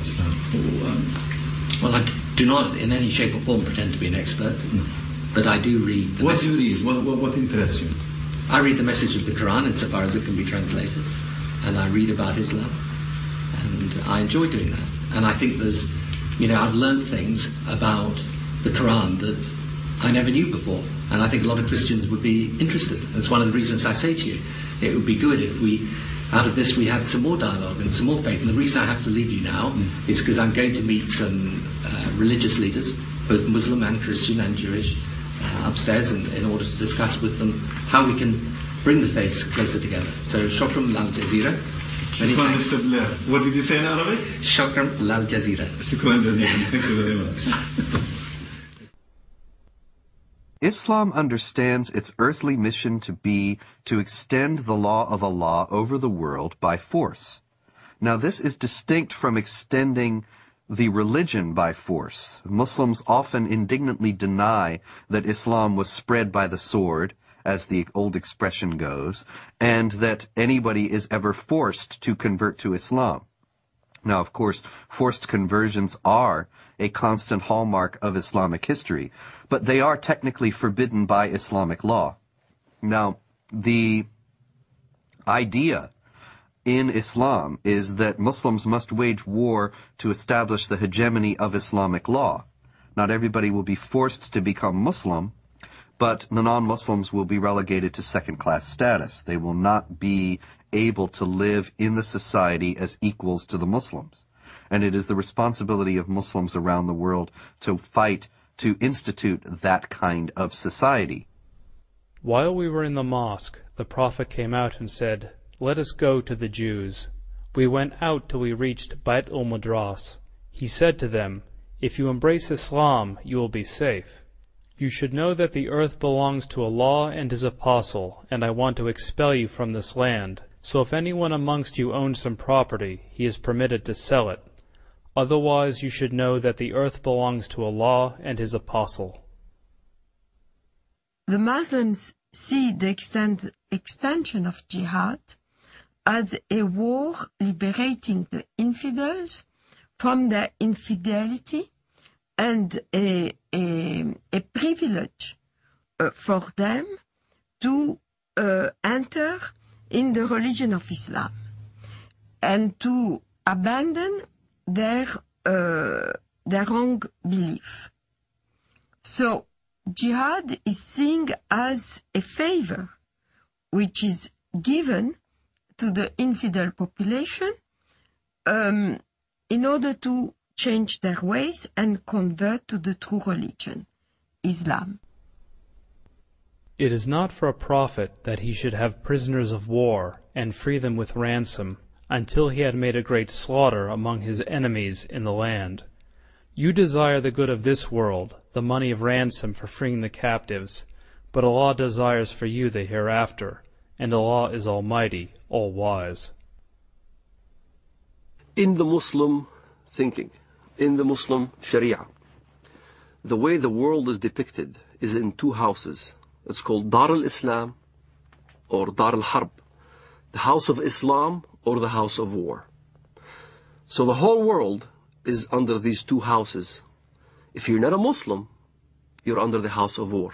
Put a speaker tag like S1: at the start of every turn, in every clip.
S1: Islam?
S2: Well, I do not in any shape or form pretend to be an expert, but I do read the
S1: What do you read? What interests you?
S2: I read the message of the Koran insofar as it can be translated, and I read about Islam, and I enjoy doing that. And I think there's, I've learned things about the Koran that I never knew before, and I think a lot of Christians would be interested. That's one of the reasons I say to you, it would be good if out of this we had some more dialogue and some more faith. And the reason I have to leave you now is because I'm going to meet some religious leaders, both Muslim and Christian and Jewish, upstairs, in order to discuss with them how we can bring the faiths closer together. So, shukran lal jazeera.
S1: Shukran, Mr. Blair. What did you say in Arabic?
S2: Shukran lal jazeera.
S1: Shukran jazeera. Thank you very much.
S3: Islam understands its earthly mission to be to extend the law of Allah over the world by force. Now, this is distinct from extending the religion by force. Muslims often indignantly deny that Islam was spread by the sword, as the old expression goes, and that anybody is ever forced to convert to Islam. Now, of course, forced conversions are a constant hallmark of Islamic history, but they are technically forbidden by Islamic law. Now, the idea in Islam is that Muslims must wage war to establish the hegemony of Islamic law. Not everybody will be forced to become Muslim, but the non-Muslims will be relegated to second-class status. They will not be able to live in the society as equals to the Muslims. And it is the responsibility of Muslims around the world to fight to institute that kind of society.
S4: While we were in the mosque, the Prophet came out and said, "Let us go to the Jews." We went out till we reached Bait al-Madras. He said to them, "If you embrace Islam, you will be safe. You should know that the earth belongs to Allah and His Apostle, and I want to expel you from this land. So if anyone amongst you owns some property, he is permitted to sell it. Otherwise you should know that the earth belongs to Allah and His Apostle."
S5: The Muslims see the extension of jihad as a war liberating the infidels from their infidelity and a privilege for them to enter in the religion of Islam and to abandon their wrong belief. So jihad is seen as a favor which is given to the infidel population in order to change their ways and convert to the true religion, Islam.
S4: It is not for a prophet that he should have prisoners of war and free them with ransom until he had made a great slaughter among his enemies in the land. You desire the good of this world, the money of ransom for freeing the captives, but Allah desires for you the hereafter, and Allah is Almighty, All-Wise.
S6: In the Muslim thinking, in the Muslim Sharia, the way the world is depicted is in two houses. It's called Dar al-Islam or Dar al-Harb, the house of Islam or the house of war. So the whole world is under these two houses. If you're not a Muslim, you're under the house of war.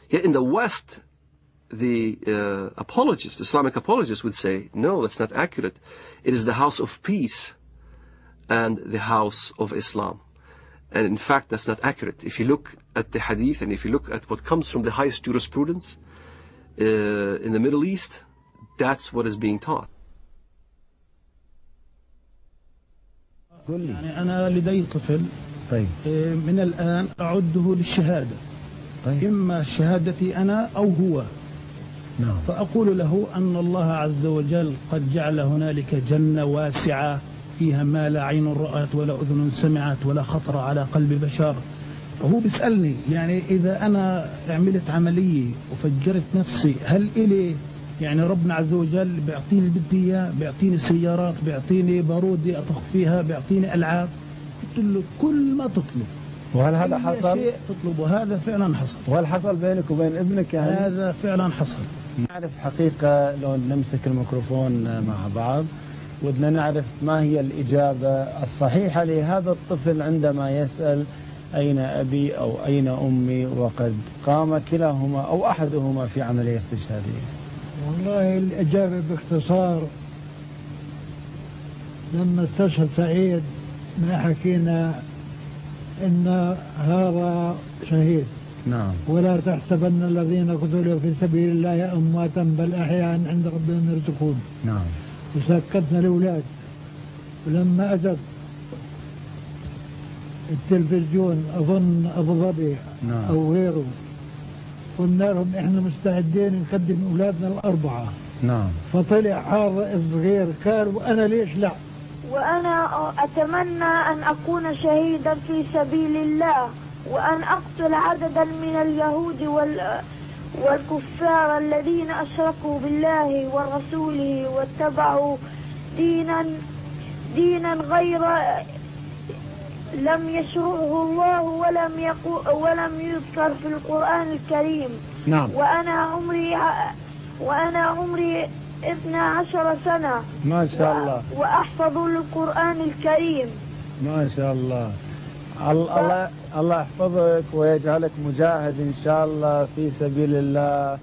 S6: Yet in the West, the apologists, Islamic apologists would say, no, that's not accurate. It is the house of peace and the house of Islam. And in fact, that's not accurate. If you look at the hadith and if you look at what comes from the highest jurisprudence in the Middle East, that's what is being taught.
S7: يعني أنا لدي طفل من الآن أعده للشهادة إما شهادتي أنا أو هو فأقول له أن الله عز وجل قد جعل هنالك جنة واسعة فيها ما لا عين رأت ولا أذن سمعت ولا خطر على قلب بشر. وهو بيسألني يعني إذا أنا عملت عملية وفجرت نفسي هل إلي يعني ربنا عز وجل بيعطيني اللي بدي إياه، بيعطيني سيارات، بيعطيني بارودة أطخ فيها، بيعطيني ألعاب. قلت له كل ما تطلب.
S8: وهل هذا حصل؟
S7: شيء تطلبه هذا فعلا حصل.
S8: وهل حصل بينك وبين ابنك يعني؟
S7: هذا فعلا حصل.
S8: نعرف حقيقة لو نمسك الميكروفون مع بعض ودنا نعرف ما هي الإجابة الصحيحة لهذا الطفل عندما يسأل أين أبي أو أين أمي وقد قام كلاهما أو أحدهما في عملية استشهادية.
S9: والله الإجابة باختصار، لما استشهد سعيد ما حكينا إن هذا شهيد.
S8: نعم.
S9: ولا تحسبن الذين قتلوا في سبيل الله أمواتا بل أحياء عند ربهم يرزقون.
S8: نعم.
S9: وسكتنا الأولاد، ولما أجت التلفزيون أظن أبو ظبي أو غيره قلنا لهم إحنا مستعدين نقدم أولادنا الأربعة.
S8: نعم.
S9: فطلع هذا الصغير قال وأنا ليش لا؟
S10: وأنا أتمنى أن أكون شهيدا في سبيل الله، وأن أقتل عددا من اليهود والكفار الذين أشركوا بالله ورسوله واتبعوا دينا غير لم يشرعه الله ولم يذكر في القرآن الكريم.
S8: نعم.
S10: وأنا عمري 12 سنة.
S8: ما شاء الله.
S10: وأحفظ القرآن الكريم.
S8: ما شاء الله. الله يحفظك ويجعلك مجاهد إن شاء الله في سبيل الله.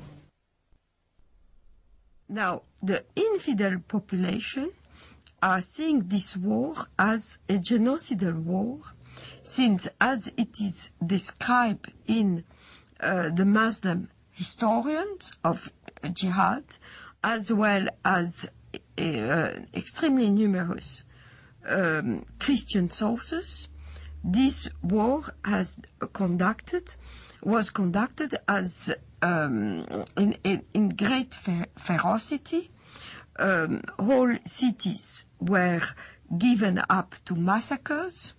S5: Now, the infidel population are seeing this war as a genocidal war, since as it is described in the Muslim historians of jihad, as well as extremely numerous Christian sources, this war was conducted as in great ferocity. Whole cities were given up to massacres.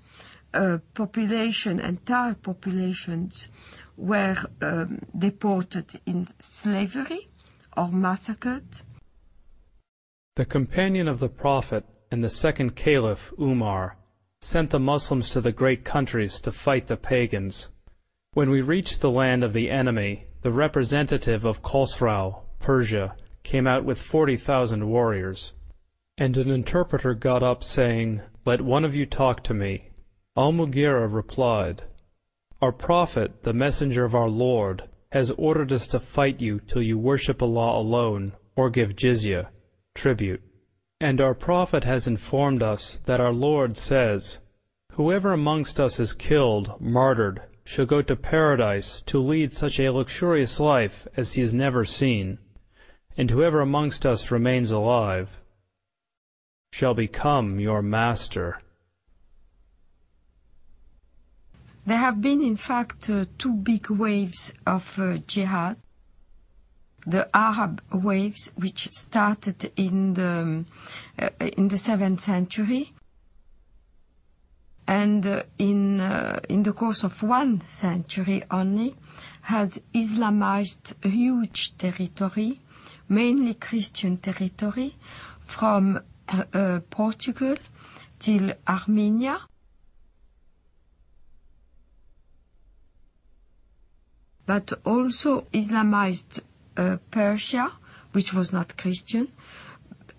S5: Entire populations were deported in slavery or massacred.
S4: The companion of the Prophet and the second Caliph, Umar, sent the Muslims to the great countries to fight the pagans. When we reached the land of the enemy, the representative of Khosrau, Persia, came out with 40,000 warriors. And an interpreter got up saying, "Let one of you talk to me." Al-Mughira replied, "Our Prophet, the Messenger of our Lord, has ordered us to fight you till you worship Allah alone, or give jizya, tribute. And our Prophet has informed us that our Lord says, 'Whoever amongst us is killed, martyred, shall go to paradise to lead such a luxurious life as he has never seen, and whoever amongst us remains alive shall become your master.'"
S5: There have been, in fact, two big waves of jihad. The Arab waves, which started in the 7th century, and in the course of 1 century only, has Islamized a huge territory, mainly Christian territory, from Portugal till Armenia. But also Islamized Persia, which was not Christian,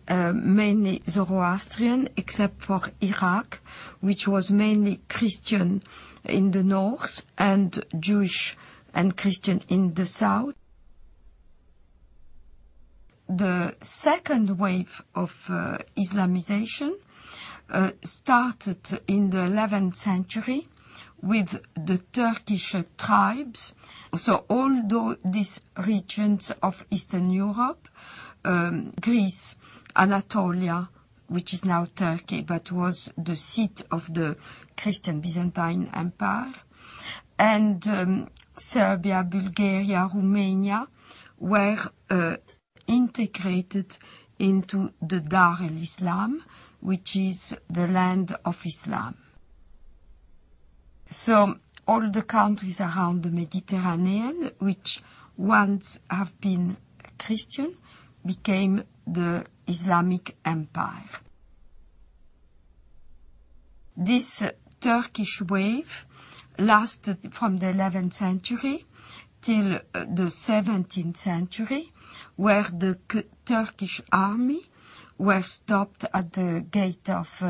S5: mainly Zoroastrian, except for Iraq, which was mainly Christian in the north and Jewish and Christian in the south. The second wave of Islamization started in the 11th century with the Turkish tribes. So all these regions of Eastern Europe, Greece, Anatolia, which is now Turkey, but was the seat of the Christian Byzantine Empire, and Serbia, Bulgaria, Romania, were integrated into the Dar al-Islam, which is the land of Islam. So all the countries around the Mediterranean, which once have been Christian, became the Islamic Empire. This Turkish wave lasted from the 11th century till the 17th century, where the Turkish army were stopped at the gate of